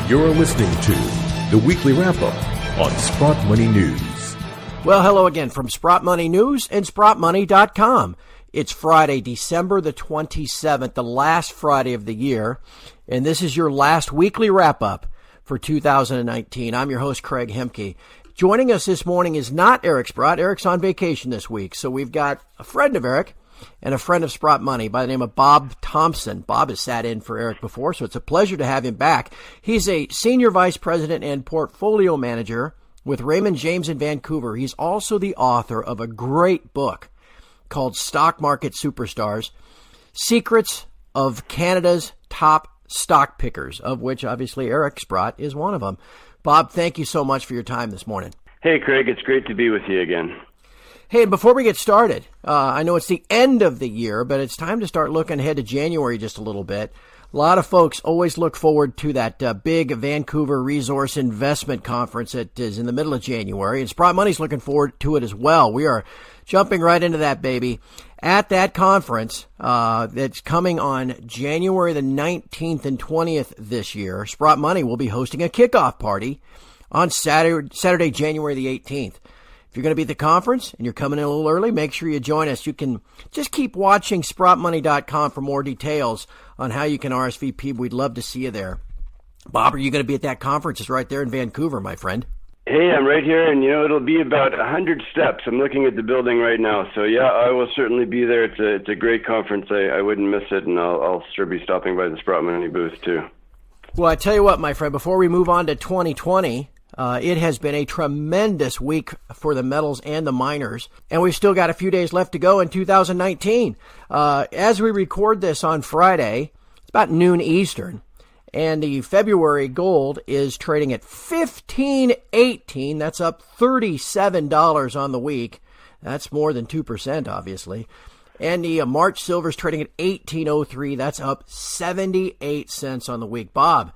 You're listening to the Weekly Wrap-Up on Sprott Money News. Well, hello again from Sprott Money News and SprottMoney.com. It's Friday, December the 27th, the last Friday of the year, and this is your last weekly wrap-up for 2019. I'm your host, Craig Hemke. Joining us this morning is not Eric Sprott. Eric's on vacation this week, so we've got a friend of Eric and a friend of Sprott Money by the name of Bob Thompson. Bob has sat in for Eric before, so it's a pleasure to have him back. He's a senior vice president and portfolio manager with Raymond James in Vancouver. He's also the author of a great book called Stock Market Superstars, Secrets of Canada's Top Stock Pickers, of which obviously Eric Sprott is one of them. Bob, thank you so much for your time this morning. Hey, Craig, it's great to be with you again. Hey, before we get started, I know it's the end of the year, but it's time to start looking ahead to January just a little bit. A lot of folks always look forward to that big Vancouver Resource Investment Conference that is in the middle of January, and Sprott Money's looking forward to it as well. We are jumping right into that, baby. At that conference that's coming on January the 19th and 20th this year, Sprott Money will be hosting a kickoff party on Saturday, January the 18th. If you're going to be at the conference and you're coming in a little early, make sure you join us. You can just keep watching SprottMoney.com for more details on how you can RSVP. We'd love to see you there. Bob, are you going to be at that conference? It's right there in Vancouver, my friend. Hey, I'm right here, and it'll be about 100 steps. I'm looking at the building right now, so yeah, I will certainly be there. It's a great conference. I wouldn't miss it, and I'll sure be stopping by the Sprott Money booth too. Well, I tell you what, my friend, before we move on to 2020, it has been a tremendous week for the metals and the miners, and we've still got a few days left to go in 2019. As we record this on Friday, it's about noon Eastern, and the February gold is trading at $1,518. That's up $37 on the week. That's more than 2%, obviously. And the March silver's trading at $1,803. That's up 78 cents on the week. Bob,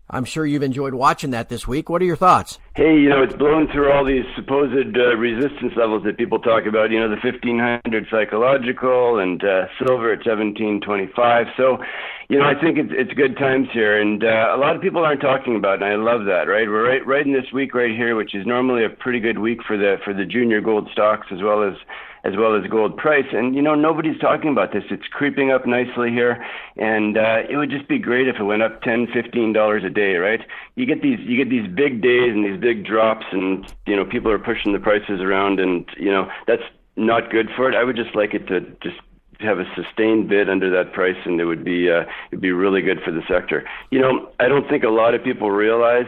I'm sure you've enjoyed watching that this week. What are your thoughts? Hey, it's blown through all these supposed resistance levels that people talk about, the 1,500 psychological and silver at 1,725. So, I think it's good times here, and a lot of people aren't talking about it, and I love that, right? We're right in this week right here, which is normally a pretty good week for the junior gold stocks as well as gold price. And, nobody's talking about this. It's creeping up nicely here. And it would just be great if it went up $10, $15 a day, right? You get these big days and these big drops, and, people are pushing the prices around, and, that's not good for it. I would just like it to just have a sustained bid under that price, and it'd be really good for the sector. I don't think a lot of people realize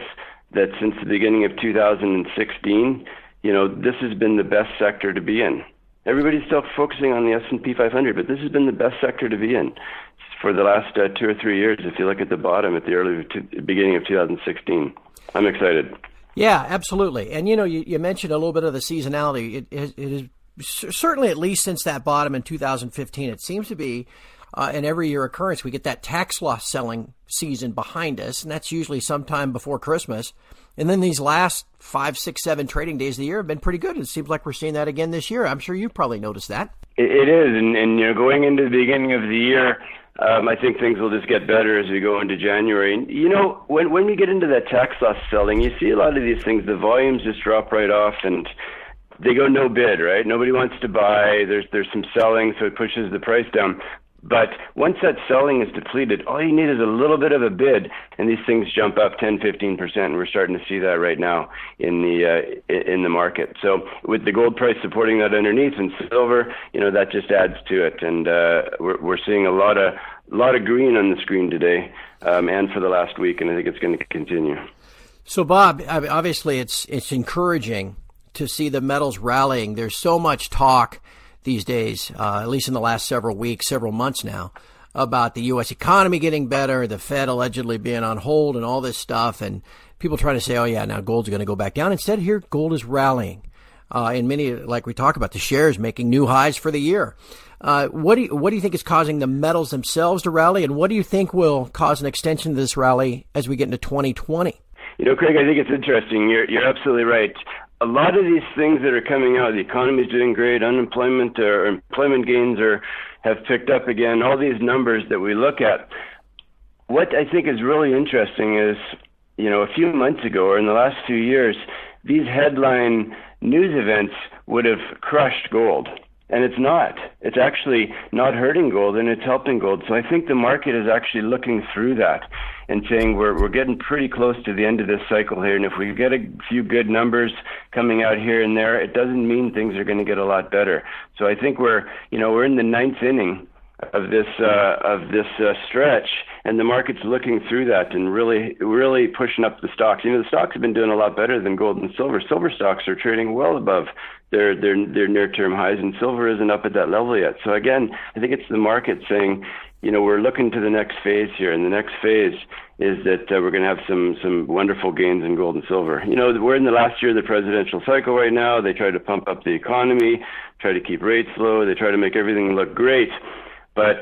that since the beginning of 2016, this has been the best sector to be in. Everybody's still focusing on the S&P 500, but this has been the best sector to be in for the last 2 or 3 years. If you look at the bottom at the beginning of 2016, I'm excited. Yeah, absolutely. And, you mentioned a little bit of the seasonality. It is certainly, at least since that bottom in 2015, it seems to be an every year occurrence. We get that tax loss selling season behind us, and that's usually sometime before Christmas. And then these last 5, 6, 7 trading days of the year have been pretty good. It seems like we're seeing that again this year. I'm sure you've probably noticed that. It is, and going into the beginning of the year, I think things will just get better as we go into January. And, when we get into that tax loss selling, you see a lot of these things, the volumes just drop right off, and they go no bid, right? Nobody wants to buy. There's some selling, so it pushes the price down. But once that selling is depleted, all you need is a little bit of a bid, and these things jump up 10, 15%, and we're starting to see that right now in the market. So with the gold price supporting that underneath, and silver, that just adds to it. And we're seeing a lot of green on the screen today, and for the last week, and I think it's going to continue. So, Bob, obviously it's encouraging to see the metals rallying. There's so much talk these days, at least in the last several weeks, several months now, about the U.S. economy getting better, the Fed allegedly being on hold and all this stuff, and people trying to say, oh, yeah, now gold's going to go back down. Instead, here, gold is rallying. And many, like we talk about, the shares making new highs for the year. What do you think is causing the metals themselves to rally, and what do you think will cause an extension of this rally as we get into 2020? Craig, I think it's interesting. You're absolutely right. A lot of these things that are coming out, the economy's doing great, unemployment or employment gains have picked up again, all these numbers that we look at. What I think is really interesting is a few months ago or in the last few years, these headline news events would have crushed gold. And it's not. It's actually not hurting gold, and it's helping gold. So I think the market is actually looking through that and saying we're getting pretty close to the end of this cycle here. And if we get a few good numbers coming out here and there, it doesn't mean things are going to get a lot better. So I think we're in the ninth inning of this stretch, and the market's looking through that and really pushing up the stocks. The stocks have been doing a lot better than gold and silver. Silver stocks are trading well above their near-term highs, and silver isn't up at that level yet. So again, I think it's the market saying, we're looking to the next phase here, and the next phase is that we're going to have some wonderful gains in gold and silver. We're in the last year of the presidential cycle right now. They try to pump up the economy, try to keep rates low, they try to make everything look great. But,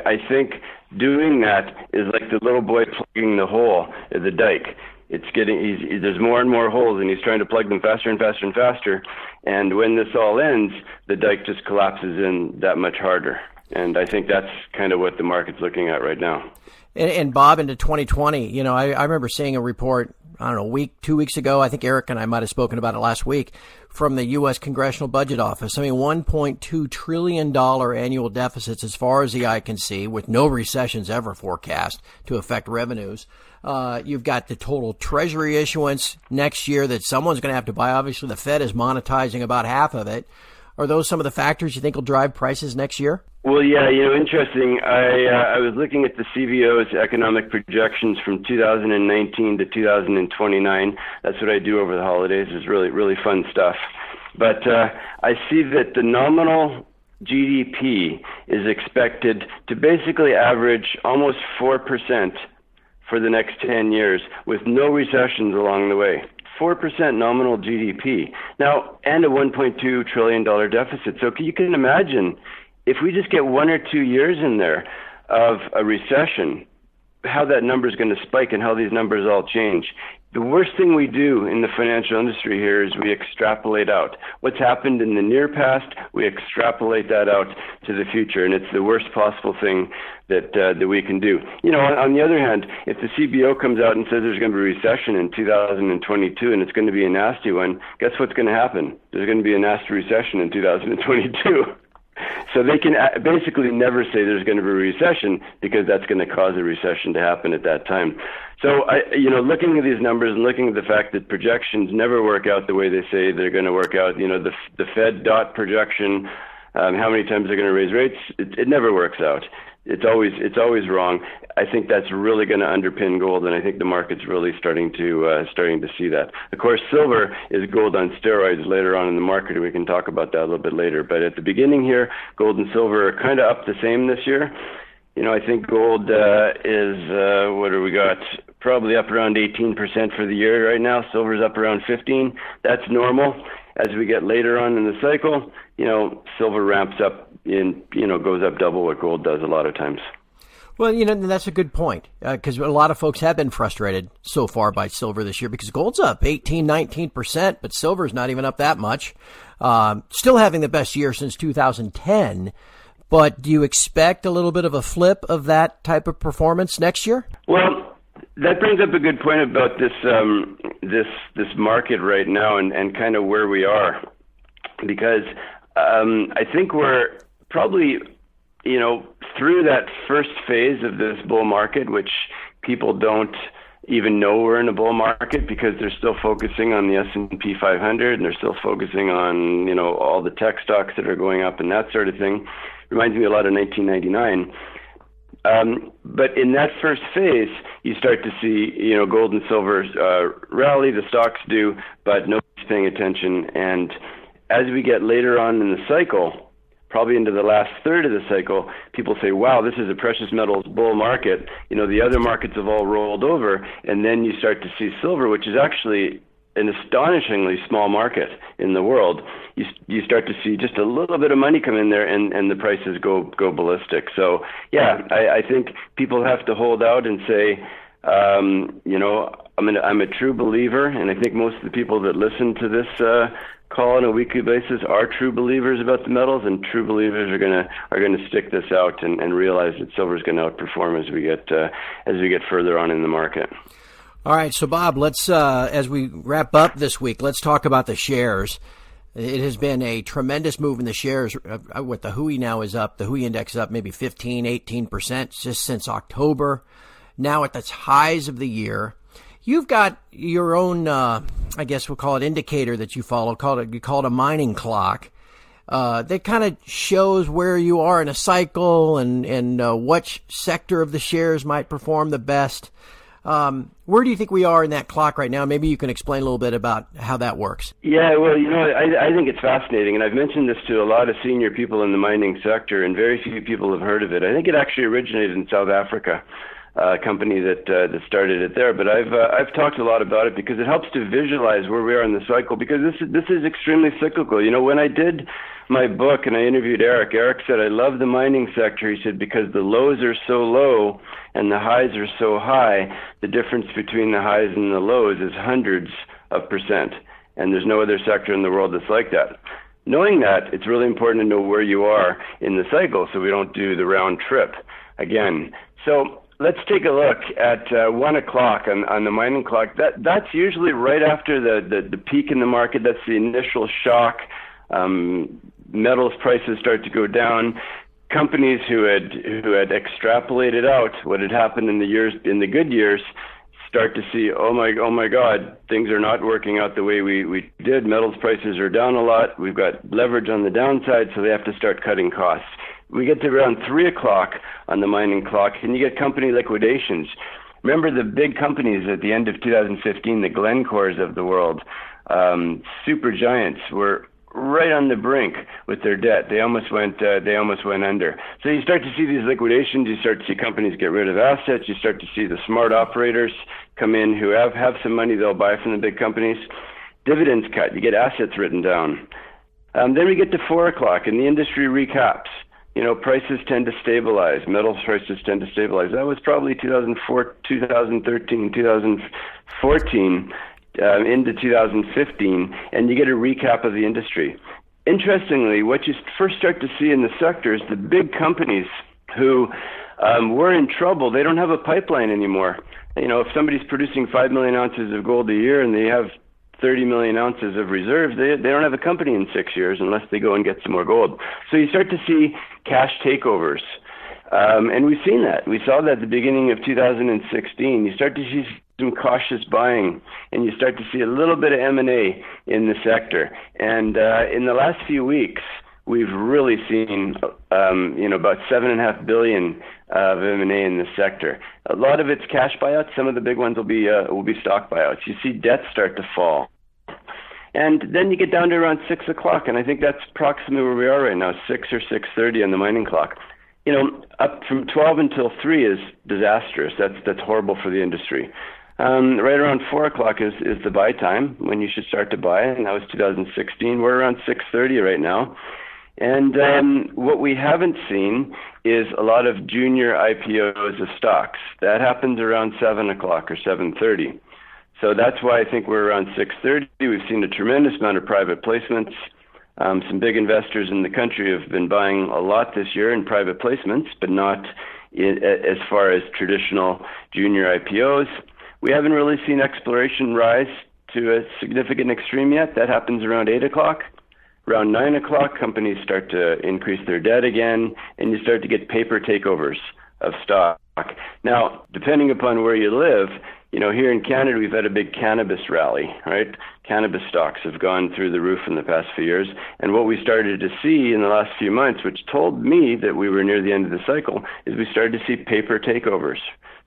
I think doing that is like the little boy plugging the hole at the dike. There's more and more holes, and he's trying to plug them faster and faster and faster. And when this all ends, the dike just collapses in that much harder. And I think that's kind of what the market's looking at right now. And Bob, into 2020, I remember seeing a report, I don't know, 2 weeks ago. I think Eric and I might have spoken about it last week, from the U.S. Congressional Budget Office. $1.2 trillion annual deficits as far as the eye can see, with no recessions ever forecast to affect revenues. You've got the total Treasury issuance next year that someone's going to have to buy. Obviously, the Fed is monetizing about half of it. Are those some of the factors you think will drive prices next year? Well, yeah, interesting. I was looking at the CBO's economic projections from 2019 to 2029. That's what I do over the holidays. It's really, really fun stuff. But I see that the nominal GDP is expected to basically average almost 4% for the next 10 years, with no recessions along the way. 4% nominal GDP. Now, and a $1.2 trillion deficit. So you can imagine, if we just get 1 or 2 years in there of a recession, how that number is going to spike and how these numbers all change. The worst thing we do in the financial industry here is we extrapolate out. What's happened in the near past, we extrapolate that out to the future, and it's the worst possible thing that we can do. On the other hand, if the CBO comes out and says there's going to be a recession in 2022 and it's going to be a nasty one, guess what's going to happen? There's going to be a nasty recession in 2022. So they can basically never say there's going to be a recession, because that's going to cause a recession to happen at that time. So, looking at these numbers and looking at the fact that projections never work out the way they say they're going to work out, the Fed dot projection, how many times they're going to raise rates, it never works out. It's always wrong. I think that's really going to underpin gold, and I think the market's really starting to see that. Of course, silver is gold on steroids later on in the market, and we can talk about that a little bit later. But at the beginning here, gold and silver are kind of up the same this year. I think gold is, what do we got? Probably up around 18% for the year right now. Silver's up around 15%. That's normal. As we get later on in the cycle, silver ramps up goes up double what gold does a lot of times. Well, that's a good point, because a lot of folks have been frustrated so far by silver this year, because gold's up 18, 19%, but silver's not even up that much. Still having the best year since 2010. But do you expect a little bit of a flip of that type of performance next year? Well, that brings up a good point about this market right now and kind of where we are, because I think we're probably through that first phase of this bull market, which people don't even know we're in a bull market, because they're still focusing on the S&P 500 and they're still focusing on all the tech stocks that are going up and that sort of thing. Reminds me a lot of 1999. But in that first phase, you start to see, gold and silver rally, the stocks do, but nobody's paying attention. And as we get later on in the cycle, probably into the last third of the cycle, people say, wow, this is a precious metals bull market. The other markets have all rolled over. And then you start to see silver, which is actually an astonishingly small market in the world. You start to see just a little bit of money come in there, and the prices go ballistic. So, yeah, I think people have to hold out and say, I'm a true believer, and I think most of the people that listen to this call on a weekly basis are true believers about the metals, and true believers are gonna stick this out and realize that silver is going to outperform as we get further on in the market. All right, so Bob, let's as we wrap up this week, let's talk about the shares. It has been a tremendous move in the shares. What the Hui now is up, the Hui index is up maybe 15, 18% just since October. Now at the highs of the year. You've got your own, I guess we'll call it indicator that you follow. You call it a mining clock. That kind of shows where you are in a cycle and what sector of the shares might perform the best. Where do you think we are in that clock right now? Maybe you can explain a little bit about how that works. Yeah, well, I think it's fascinating, and I've mentioned this to a lot of senior people in the mining sector, and very few people have heard of it. I think it actually originated in South Africa, a company that started it there. But I've talked a lot about it because it helps to visualize where we are in the cycle, because this is extremely cyclical. When I did my book and I interviewed Eric said, I love the mining sector. He said, because the lows are so low and the highs are so high, the difference between the highs and the lows is hundreds of percent. And there's no other sector in the world that's like that. Knowing that, it's really important to know where you are in the cycle so we don't do the round trip again. So let's take a look at 1 o'clock on the mining clock. That's usually right after the peak in the market. That's the initial shock. Metals prices start to go down. Companies who had extrapolated out what had happened in the good years start to see, oh my God, things are not working out the way we did. Metals prices are down a lot. We've got leverage on the downside, so they have to start cutting costs. We get to around 3 o'clock on the mining clock, and you get company liquidations. Remember the big companies at the end of 2015, the Glencores of the world, super giants were right on the brink with their debt. They almost went under. So you start to see these liquidations. You start to see companies get rid of assets. You start to see the smart operators come in who have some money they'll buy from the big companies. Dividends cut. You get assets written down. Then we get to 4 o'clock, and the industry recaps. Prices tend to stabilize. Metals prices tend to stabilize. That was probably 2004, 2013, 2014. Into 2015, and you get a recap of the industry. Interestingly, what you first start to see in the sector is the big companies who were in trouble. They don't have a pipeline anymore. If somebody's producing 5 million ounces of gold a year and they have 30 million ounces of reserves, they don't have a company in 6 years unless they go and get some more gold. So you start to see cash takeovers. And we've seen that. We saw that at the beginning of 2016. You start to see some cautious buying, and you start to see a little bit of M&A in the sector. And in the last few weeks, we've really seen, about $7.5 billion of M&A in the sector. A lot of it's cash buyouts. Some of the big ones will be stock buyouts. You see debt start to fall. And then you get down to around 6 o'clock, and I think that's approximately where we are right now, 6 or 6:30 on the mining clock. Up from 12 until 3 is disastrous. That's horrible for the industry. Right around 4 o'clock is the buy time when you should start to buy, and that was 2016. We're around 6:30 right now. And what we haven't seen is a lot of junior IPOs of stocks. That happens around 7 o'clock or 7:30. So that's why I think we're around 6:30. We've seen a tremendous amount of private placements. Some big investors in the country have been buying a lot this year in private placements, but not as far as traditional junior IPOs. We haven't really seen exploration rise to a significant extreme yet. That happens around 8 o'clock. Around 9 o'clock, companies start to increase their debt again, and you start to get paper takeovers of stock. Now, depending upon where you live, here in Canada, we've had a big cannabis rally, right? Cannabis stocks have gone through the roof in the past few years. And what we started to see in the last few months, which told me that we were near the end of the cycle, is we started to see paper takeovers.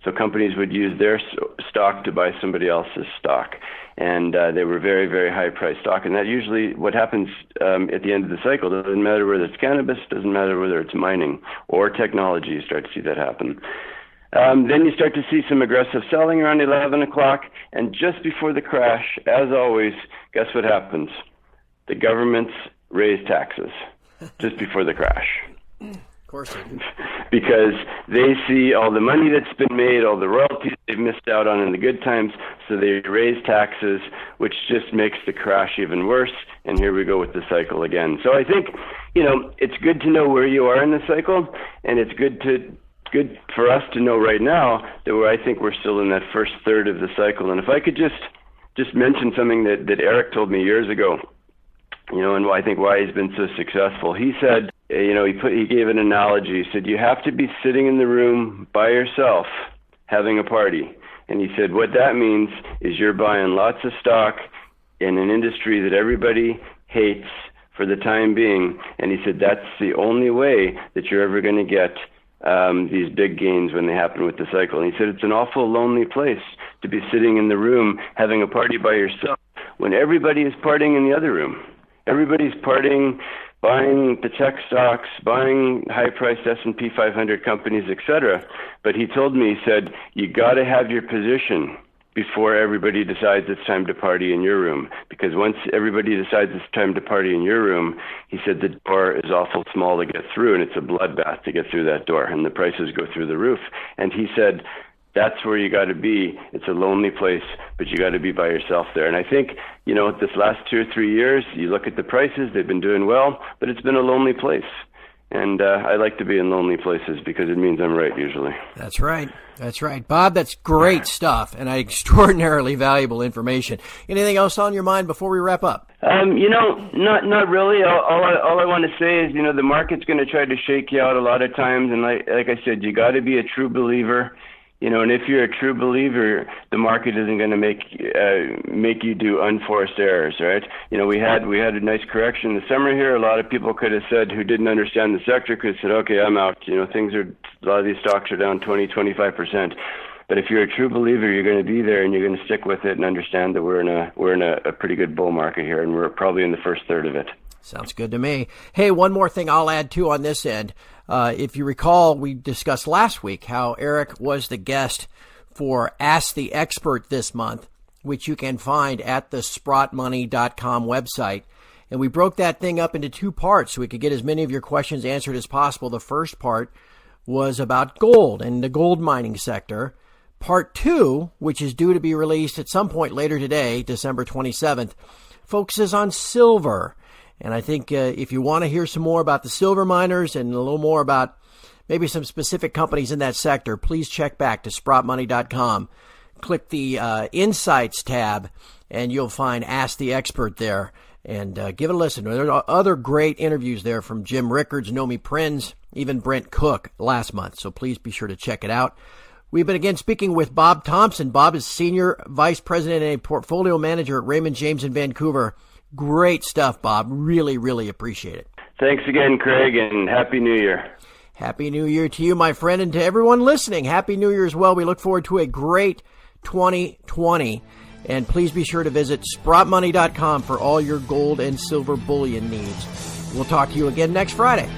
So companies would use their stock to buy somebody else's stock. And they were very, very high-priced stock. And that usually what happens at the end of the cycle. It doesn't matter whether it's cannabis, doesn't matter whether it's mining or technology. You start to see that happen. Then you start to see some aggressive selling around 11 o'clock. And just before the crash, as always, guess what happens? The governments raise taxes just before the crash. Of course they do. Because they see all the money that's been made, all the royalties they've missed out on in the good times, so they raise taxes, which just makes the crash even worse, and here we go with the cycle again. So I think, it's good to know where you are in the cycle, and it's good to good for us to know right now that I think we're still in that first third of the cycle. And if I could just mention something that Eric told me years ago, and I think why he's been so successful. He said, he gave an analogy. He said, you have to be sitting in the room by yourself having a party. And he said, what that means is you're buying lots of stock in an industry that everybody hates for the time being. And he said, that's the only way that you're ever going to get these big gains when they happen with the cycle. And he said, it's an awful lonely place to be sitting in the room having a party by yourself when everybody is partying in the other room. Everybody's partying, buying the tech stocks, buying high-priced S&P 500 companies, etc. But he told me, he said, you got to have your position before everybody decides it's time to party in your room. Because once everybody decides it's time to party in your room, he said the door is awful small to get through, and it's a bloodbath to get through that door, and the prices go through the roof. And he said, that's where you got to be. It's a lonely place, but you got to be by yourself there. And I think, this last 2 or 3 years, you look at the prices, they've been doing well, but it's been a lonely place. And I like to be in lonely places because it means I'm right usually. That's right. That's right. Bob, that's great stuff and extraordinarily valuable information. Anything else on your mind before we wrap up? Not really. All I want to say is, the market's going to try to shake you out a lot of times. And like I said, you got to be a true believer. And if you're a true believer, the market isn't going to make you do unforced errors, right? We had a nice correction in the summer here. A lot of people could have said, who didn't understand the sector, could have said, okay, I'm out. A lot of these stocks are down 20-25%. But if you're a true believer, you're going to be there and you're going to stick with it and understand that we're in a pretty good bull market here, and we're probably in the first third of it. Sounds good to me. Hey, one more thing I'll add too on this end. If you recall, we discussed last week how Eric was the guest for Ask the Expert this month, which you can find at the SprottMoney.com website. And we broke that thing up into 2 parts so we could get as many of your questions answered as possible. The first part was about gold and the gold mining sector. Part 2, which is due to be released at some point later today, December 27th, focuses on silver. And I think if you want to hear some more about the silver miners and a little more about maybe some specific companies in that sector, please check back to SprottMoney.com. Click the Insights tab, and you'll find Ask the Expert there. And give it a listen. There are other great interviews there from Jim Rickards, Nomi Prinz, even Brent Cook last month. So please be sure to check it out. We've been again speaking with Bob Thompson. Bob is Senior Vice President and a Portfolio Manager at Raymond James in Vancouver. Great stuff, Bob. Really, really appreciate it. Thanks again, Craig, and Happy New Year. Happy New Year to you, my friend, and to everyone listening. Happy New Year as well. We look forward to a great 2020. And please be sure to visit SprottMoney.com for all your gold and silver bullion needs. We'll talk to you again next Friday.